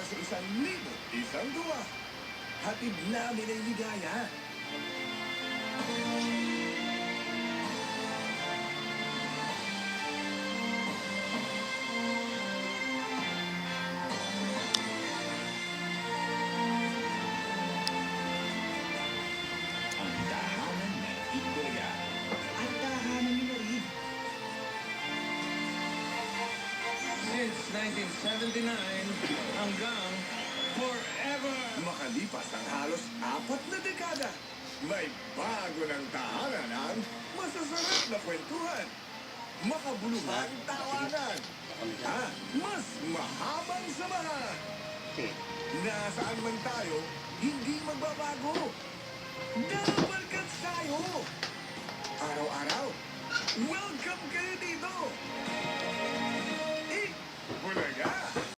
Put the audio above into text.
sa 1,001 duwa. Hatid namin ay ligaya. Ang tahanan ng Itbulaga. Ang tahanan ni Marie. Since 1979 hanggang forever. Makalipas ang halos 4 na dekada, may bago ng tahanan ang masasarap na kwentuhan, makabuluhang tawanan, at mas mahabang samahan. Nasaan man tayo, hindi magbabago. Dapat tayo. Araw-araw, welcome kayo dito. Bulaga!